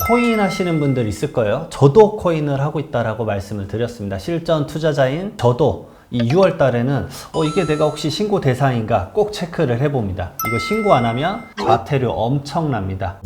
코인 하시는 분들 있을 거예요. 저도 코인을 하고 있다라고 말씀을 드렸습니다. 실전 투자자인 저도 이 6월 달에는 이게 내가 혹시 신고 대상인가 꼭 체크를 해봅니다. 이거 신고 안 하면 과태료 엄청납니다.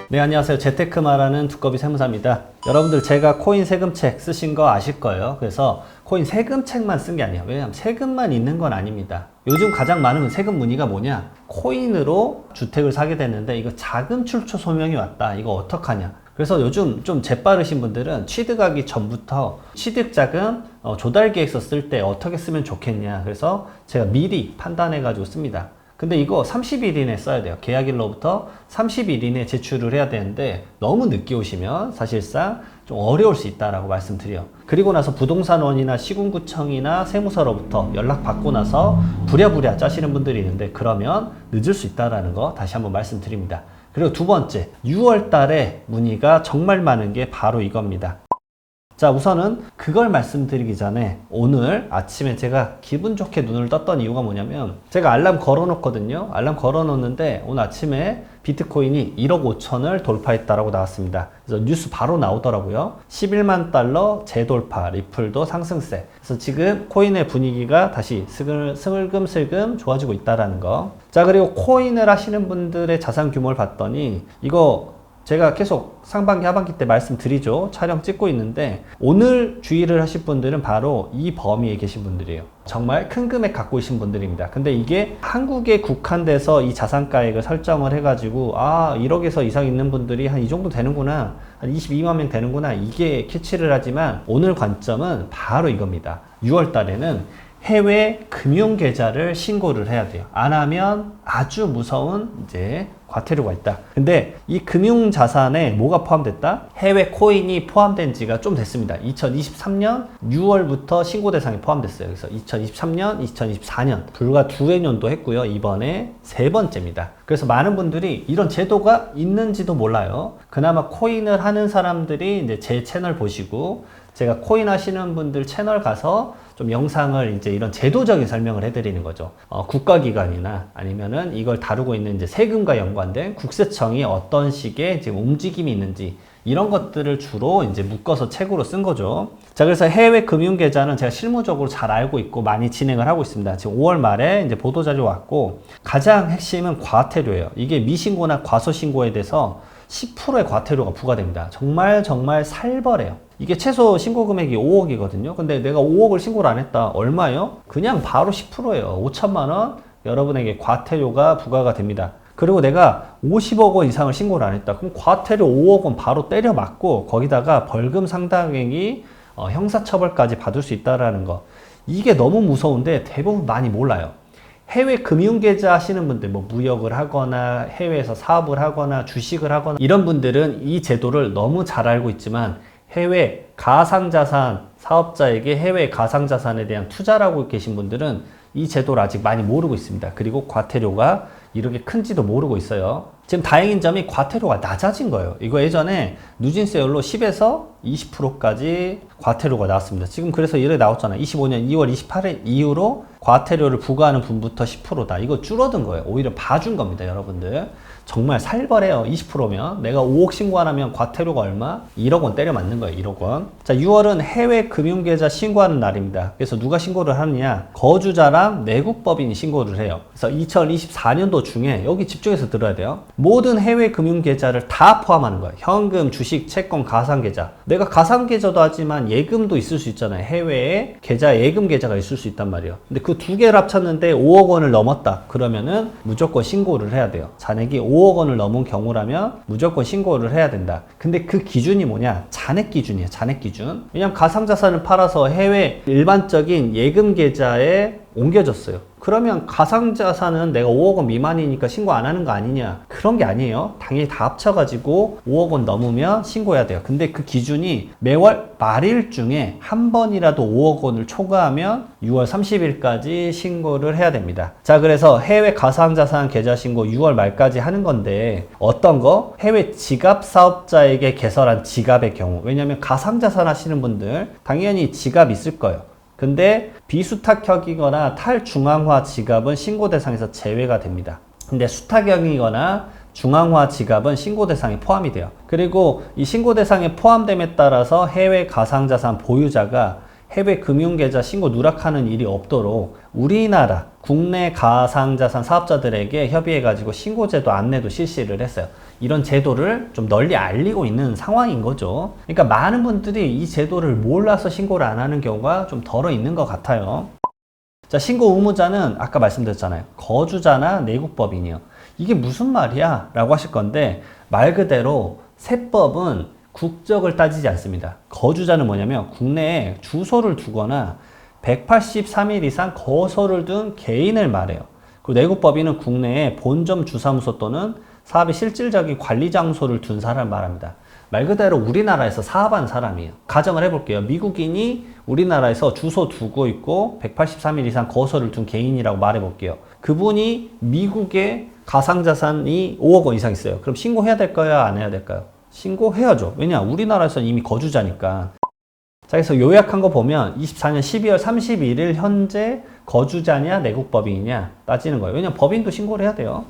네, 안녕하세요. 재테크 말하는 두꺼비 세무사입니다. 여러분들 제가 코인 세금책 쓰신 거 아실 거예요. 그래서 코인 세금책만 쓴 게 아니에요. 왜냐하면 세금만 있는 건 아닙니다. 요즘 가장 많은 세금 문의가 뭐냐? 코인으로 주택을 사게 됐는데 이거 자금 출처 소명이 왔다. 이거 어떡하냐? 그래서 요즘 좀 재빠르신 분들은 취득하기 전부터 취득자금 조달 계획서 쓸 때 어떻게 쓰면 좋겠냐. 그래서 제가 미리 판단해가지고 씁니다. 근데 이거 30일 이내에 써야 돼요. 계약일로부터 30일 이내에 제출을 해야 되는데 너무 늦게 오시면 사실상 좀 어려울 수 있다라고 말씀드려요. 그리고 나서 부동산원이나 시군구청이나 세무서로부터 연락받고 나서 부랴부랴 짜시는 분들이 있는데 그러면 늦을 수 있다라는 거 다시 한번 말씀드립니다. 그리고 두 번째, 6월 달에 문의가 정말 많은 게 바로 이겁니다. 자, 우선은 그걸 말씀드리기 전에 오늘 아침에 제가 기분 좋게 눈을 떴던 이유가 뭐냐면 제가 알람 걸어 놓거든요. 알람 걸어 놓는데 오늘 아침에 비트코인이 1억 5천을 돌파했다라고 나왔습니다. 그래서 뉴스 바로 나오더라고요. 11만 달러 재돌파, 리플도 상승세. 그래서 지금 코인의 분위기가 다시 슬금슬금 좋아지고 있다라는 거. 자, 그리고 코인을 하시는 분들의 자산 규모를 봤더니 이거 제가 계속 상반기 하반기 때 말씀드리죠. 촬영 찍고 있는데 오늘 주의를 하실 분들은 바로 이 범위에 계신 분들이에요. 정말 큰 금액 갖고 계신 분들입니다. 근데 이게 한국에 국한돼서 이 자산가액을 설정을 해가지고 1억에서 이상 있는 분들이 한 이 정도 되는구나, 한 22만 명 되는구나, 이게 캐치를 하지만 오늘 관점은 바로 이겁니다. 6월 달에는 해외 금융계좌를 신고를 해야 돼요. 안 하면 아주 무서운 이제 과태료가 있다. 근데 이 금융자산에 뭐가 포함됐다? 해외 코인이 포함된 지가 좀 됐습니다. 2023년 6월부터 신고 대상에 포함됐어요. 그래서 2023년, 2024년 불과 2회년도 했고요. 이번에 세 번째입니다. 그래서 많은 분들이 이런 제도가 있는지도 몰라요. 그나마 코인을 하는 사람들이 이제 제 채널 보시고 제가 코인 하시는 분들 채널 가서 좀 영상을 이제 이런 제도적인 설명을 해드리는 거죠. 국가기관이나 아니면은 이걸 다루고 있는 이제 세금과 연관된 국세청이 어떤 식의 지금 움직임이 있는지 이런 것들을 주로 이제 묶어서 책으로 쓴 거죠. 자, 그래서 해외 금융계좌는 제가 실무적으로 잘 알고 있고 많이 진행을 하고 있습니다. 지금 5월 말에 이제 보도자료 왔고 가장 핵심은 과태료예요. 이게 미신고나 과소신고에 대해서 10%의 과태료가 부과됩니다. 정말 살벌해요. 이게 최소 신고 금액이 5억이거든요. 근데 내가 5억을 신고를 안 했다. 얼마요? 그냥 바로 10%예요. 5천만 원 여러분에게 과태료가 부과가 됩니다. 그리고 내가 50억 원 이상을 신고를 안 했다. 그럼 과태료 5억 원 바로 때려 맞고 거기다가 벌금 상당액이 형사처벌까지 받을 수 있다라는 거. 이게 너무 무서운데 대부분 많이 몰라요. 해외 금융계좌 하시는 분들, 무역을 하거나 해외에서 사업을 하거나 주식을 하거나 이런 분들은 이 제도를 너무 잘 알고 있지만 해외 가상자산 사업자에게 해외 가상자산에 대한 투자를 계신 분들은 이 제도를 아직 많이 모르고 있습니다. 그리고 과태료가 이렇게 큰지도 모르고 있어요. 지금 다행인 점이 과태료가 낮아진 거예요. 이거 예전에 누진세율로 10에서 20%까지 과태료가 나왔습니다. 지금 그래서 이렇게 나왔잖아요. 25년 2월 28일 이후로 과태료를 부과하는 분부터 10%다. 이거 줄어든 거예요. 오히려 봐준 겁니다, 여러분들. 정말 살벌해요. 20%면 내가 5억 신고 안 하면 과태료가 얼마? 1억 원 때려 맞는 거예요. 1억 원. 자, 6월은 해외 금융계좌 신고하는 날입니다. 그래서 누가 신고를 하느냐? 거주자랑 내국법인이 신고를 해요. 그래서 2024년도 중에 여기 집중해서 들어야 돼요. 모든 해외 금융계좌를 다 포함하는 거예요. 현금, 주식, 채권, 가상계좌. 내가 가상계좌도 하지만 예금도 있을 수 있잖아요. 해외에 예금 계좌가 있을 수 있단 말이에요. 근데 그 두 개를 합쳤는데 5억 원을 넘었다. 그러면은 무조건 신고를 해야 돼요. 잔액이 5억 원을 넘은 경우라면 무조건 신고를 해야 된다. 근데 그 기준이 뭐냐? 잔액 기준이에요. 잔액 기준. 왜냐면 가상자산을 팔아서 해외 일반적인 예금 계좌에 옮겨졌어요. 그러면 가상자산은 내가 5억 원 미만이니까 신고 안 하는 거 아니냐? 그런 게 아니에요. 당연히 다 합쳐가지고 5억 원 넘으면 신고해야 돼요. 근데 그 기준이 매월 말일 중에 한 번이라도 5억 원을 초과하면 6월 30일까지 신고를 해야 됩니다. 자, 그래서 해외 가상자산 계좌 신고 6월 말까지 하는 건데 어떤 거? 해외 지갑 사업자에게 개설한 지갑의 경우. 왜냐면 가상자산 하시는 분들 당연히 지갑 있을 거예요. 근데 비수탁형이거나 탈중앙화 지갑은 신고 대상에서 제외가 됩니다. 근데 수탁형이거나 중앙화 지갑은 신고 대상에 포함이 돼요. 그리고 이 신고 대상에 포함됨에 따라서 해외 가상자산 보유자가 해외 금융계좌 신고 누락하는 일이 없도록 우리나라 국내 가상자산 사업자들에게 협의해가지고 신고제도 안내도 실시를 했어요. 이런 제도를 좀 널리 알리고 있는 상황인 거죠. 그러니까 많은 분들이 이 제도를 몰라서 신고를 안 하는 경우가 좀 덜어 있는 것 같아요. 자, 신고 의무자는 아까 말씀드렸잖아요. 거주자나 내국법인이요. 이게 무슨 말이야? 라고 하실 건데, 말 그대로 세법은 국적을 따지지 않습니다. 거주자는 뭐냐면 국내에 주소를 두거나 183일 이상 거소를 둔 개인을 말해요. 그리고 내국법인은 국내에 본점 주사무소 또는 사업의 실질적인 관리 장소를 둔 사람을 말합니다. 말 그대로 우리나라에서 사업한 사람이에요. 가정을 해볼게요. 미국인이 우리나라에서 주소 두고 있고 183일 이상 거소를 둔 개인이라고 말해볼게요. 그분이 미국에 가상자산이 5억 원 이상 있어요. 그럼 신고해야 될까요? 안 해야 될까요? 신고해야죠. 왜냐? 우리나라에서는 이미 거주자니까. 자, 그래서 요약한 거 보면 24년 12월 31일 현재 거주자냐 내국법인이냐 따지는 거예요. 왜냐면 법인도 신고를 해야 돼요.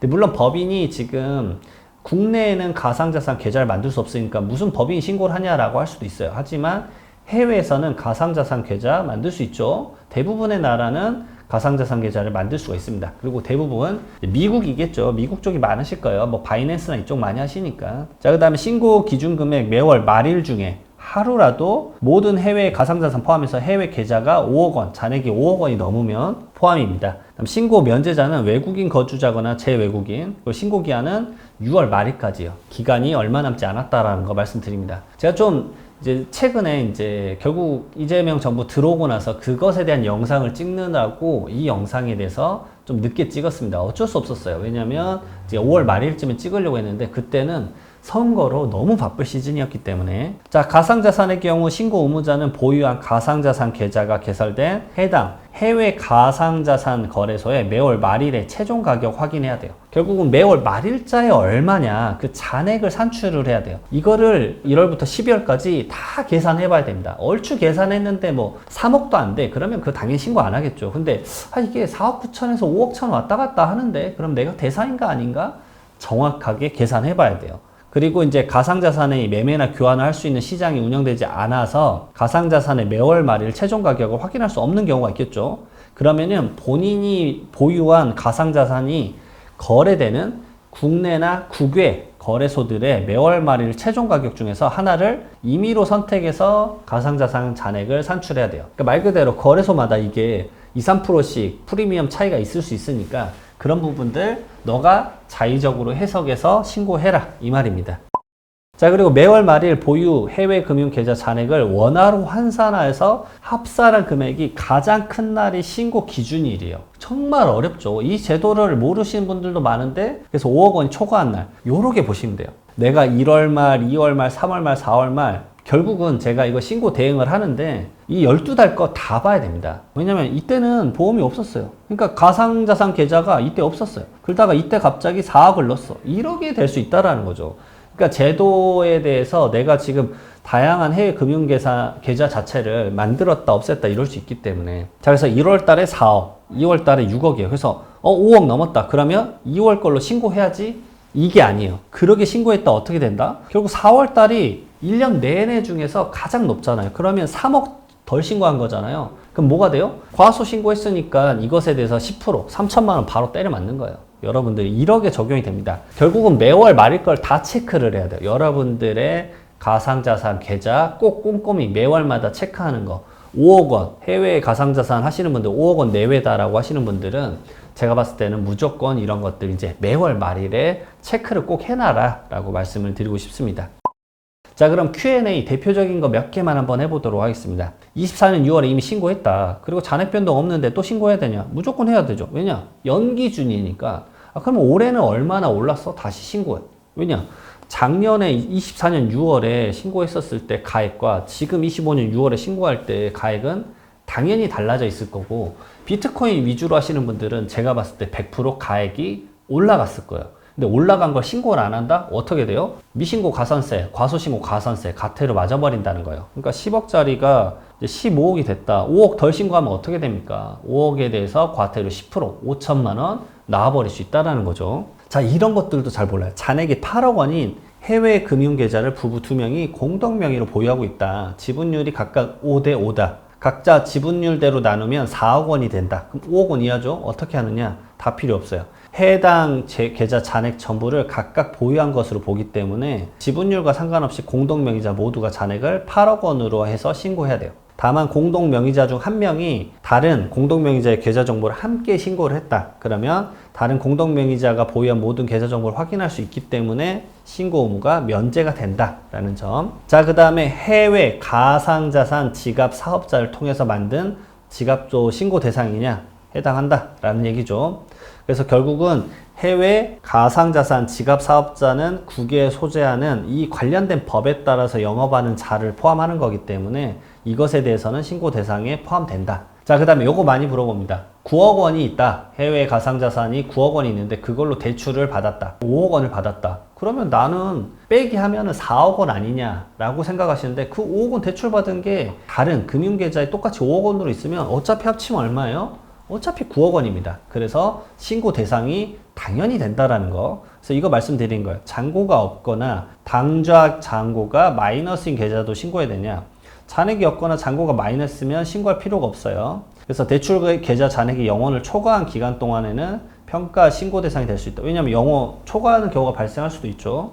근데 물론 법인이 지금 국내에는 가상자산 계좌를 만들 수 없으니까 무슨 법인 신고를 하냐라고 할 수도 있어요. 하지만 해외에서는 가상자산 계좌 만들 수 있죠. 대부분의 나라는 가상자산 계좌를 만들 수가 있습니다. 그리고 대부분 미국이겠죠. 미국 쪽이 많으실 거예요. 뭐 바이낸스나 이쪽 많이 하시니까. 자, 그 다음에 신고 기준 금액 매월 말일 중에 하루라도 모든 해외 가상자산 포함해서 해외 계좌가 5억 원, 잔액이 5억 원이 넘으면 포함입니다. 그럼 신고 면제자는 외국인 거주자거나 재외국인, 그리고 신고 기한은 6월 말일까지요. 기간이 얼마 남지 않았다라는 거 말씀드립니다. 제가 좀 이제 최근에 이제 결국 이재명 정부 들어오고 나서 그것에 대한 영상을 찍느라고 이 영상에 대해서 좀 늦게 찍었습니다. 어쩔 수 없었어요. 왜냐면 이제 5월 말일쯤에 찍으려고 했는데 그때는 선거로 너무 바쁠 시즌이었기 때문에. 자, 가상자산의 경우 신고 의무자는 보유한 가상자산 계좌가 개설된 해당 해외 가상자산 거래소에 매월 말일에 최종 가격 확인해야 돼요. 결국은 매월 말일자에 얼마냐 그 잔액을 산출을 해야 돼요. 이거를 1월부터 12월까지 다 계산해 봐야 됩니다. 얼추 계산했는데 뭐 3억도 안 돼. 그러면 그 당연히 신고 안 하겠죠. 근데 이게 4억 9천에서 5억 천 왔다 갔다 하는데 그럼 내가 대상인가 아닌가? 정확하게 계산해 봐야 돼요. 그리고 이제 가상자산의 매매나 교환을 할 수 있는 시장이 운영되지 않아서 가상자산의 매월 말일 최종 가격을 확인할 수 없는 경우가 있겠죠. 그러면은 본인이 보유한 가상자산이 거래되는 국내나 국외 거래소들의 매월 말일 최종 가격 중에서 하나를 임의로 선택해서 가상자산 잔액을 산출해야 돼요. 그러니까 말 그대로 거래소마다 이게 2, 3%씩 프리미엄 차이가 있을 수 있으니까 그런 부분들 너가 자의적으로 해석해서 신고해라 이 말입니다. 자, 그리고 매월 말일 보유 해외 금융 계좌 잔액을 원화로 환산해서 합산한 금액이 가장 큰 날이 신고 기준일이에요. 정말 어렵죠. 이 제도를 모르시는 분들도 많은데 그래서 5억 원이 초과한 날 요렇게 보시면 돼요. 내가 1월 말, 2월 말, 3월 말, 4월 말 결국은 제가 이거 신고 대행을 하는데 이 12달 거 다 봐야 됩니다. 왜냐면 이때는 보험이 없었어요. 그러니까 가상자산 계좌가 이때 없었어요. 그러다가 이때 갑자기 4억을 넣었어. 이렇게 될 수 있다라는 거죠. 그러니까 제도에 대해서 내가 지금 다양한 해외 금융계좌 자체를 만들었다 없앴다 이럴 수 있기 때문에. 자, 그래서 1월 달에 4억, 2월 달에 6억이에요. 그래서 5억 넘었다. 그러면 2월 걸로 신고해야지? 이게 아니에요. 그러게 신고했다 어떻게 된다? 결국 4월 달이 1년 내내 중에서 가장 높잖아요. 그러면 3억 덜 신고한 거잖아요. 그럼 뭐가 돼요? 과소 신고했으니까 이것에 대해서 10%, 3천만 원 바로 때려 맞는 거예요. 여러분들이 1억에 적용이 됩니다. 결국은 매월 말일 걸 다 체크를 해야 돼요. 여러분들의 가상자산 계좌 꼭 꼼꼼히 매월마다 체크하는 거. 5억 원, 해외 가상자산 하시는 분들 5억 원 내외다라고 하시는 분들은 제가 봤을 때는 무조건 이런 것들 이제 매월 말일에 체크를 꼭 해놔라 라고 말씀을 드리고 싶습니다. 자, 그럼 Q&A 대표적인 거 몇 개만 한번 해보도록 하겠습니다. 24년 6월에 이미 신고했다. 그리고 잔액 변동 없는데 또 신고해야 되냐? 무조건 해야 되죠. 왜냐? 연기준이니까. 그러면 올해는 얼마나 올랐어? 다시 신고해. 왜냐? 작년에 24년 6월에 신고했었을 때 가액과 지금 25년 6월에 신고할 때 가액은 당연히 달라져 있을 거고 비트코인 위주로 하시는 분들은 제가 봤을 때 100% 가액이 올라갔을 거예요. 근데 올라간 걸 신고를 안 한다? 어떻게 돼요? 미신고 가산세, 과소신고 가산세, 가태료 맞아버린다는 거예요. 그러니까 10억짜리가 이제 15억이 됐다. 5억 덜 신고하면 어떻게 됩니까? 5억에 대해서 과태료 10%, 5천만 원 나와버릴 수 있다는 거죠. 자, 이런 것들도 잘 몰라요. 잔액이 8억 원인 해외 금융계좌를 부부 2명이 공동 명의로 보유하고 있다. 지분율이 각각 5대 5다. 각자 지분율대로 나누면 4억 원이 된다. 그럼 5억 원 이하죠? 어떻게 하느냐? 다 필요 없어요. 해당 계좌 잔액 전부를 각각 보유한 것으로 보기 때문에 지분율과 상관없이 공동 명의자 모두가 잔액을 8억 원으로 해서 신고해야 돼요. 다만 공동 명의자 중 한 명이 다른 공동 명의자의 계좌 정보를 함께 신고를 했다. 그러면 다른 공동 명의자가 보유한 모든 계좌 정보를 확인할 수 있기 때문에 신고 의무가 면제가 된다라는 점. 자, 그 다음에 해외 가상자산 지갑 사업자를 통해서 만든 지갑도 신고 대상이냐? 해당한다라는 얘기죠. 그래서 결국은 해외 가상자산 지갑 사업자는 국외에 소재하는 이 관련된 법에 따라서 영업하는 자를 포함하는 거기 때문에 이것에 대해서는 신고 대상에 포함된다. 자, 그 다음에 요거 많이 물어봅니다. 9억 원이 있다. 해외 가상자산이 9억 원이 있는데 그걸로 대출을 받았다. 5억 원을 받았다. 그러면 나는 빼기 하면은 4억 원 아니냐라고 생각하시는데 그 5억 원 대출 받은 게 다른 금융계좌에 똑같이 5억 원으로 있으면 어차피 합치면 얼마예요? 어차피 9억 원입니다. 그래서 신고 대상이 당연히 된다라는 거. 그래서 이거 말씀드린 거예요. 잔고가 없거나 당좌 잔고가 마이너스인 계좌도 신고해야 되냐? 잔액이 없거나 잔고가 마이너스면 신고할 필요가 없어요. 그래서 대출 계좌 잔액이 0원을 초과한 기간 동안에는 평가 신고 대상이 될 수 있다. 왜냐하면 0원 초과하는 경우가 발생할 수도 있죠.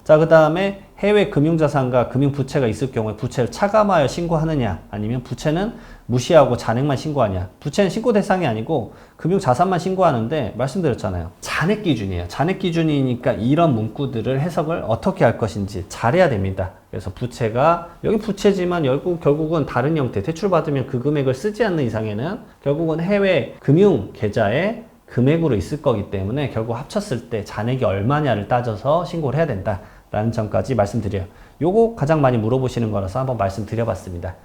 자, 그 다음에 해외 금융자산과 금융부채가 있을 경우에 부채를 차감하여 신고하느냐, 아니면 부채는 무시하고 잔액만 신고하냐. 부채는 신고 대상이 아니고 금융자산만 신고하는데 말씀드렸잖아요. 잔액 기준이에요. 잔액 기준이니까 이런 문구들을 해석을 어떻게 할 것인지 잘해야 됩니다. 그래서 부채가 여기 부채지만 결국은 다른 형태, 대출받으면 그 금액을 쓰지 않는 이상에는 결국은 해외 금융 계좌에 금액으로 있을 거기 때문에 결국 합쳤을 때 잔액이 얼마냐를 따져서 신고를 해야 된다 라는 점까지 말씀드려요. 요거 가장 많이 물어보시는 거라서 한번 말씀드려봤습니다.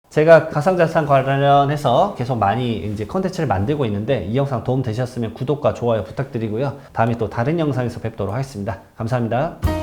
제가 가상자산 관련해서 계속 많이 이제 컨텐츠를 만들고 있는데 이 영상 도움 되셨으면 구독과 좋아요 부탁드리고요. 다음에 또 다른 영상에서 뵙도록 하겠습니다. 감사합니다.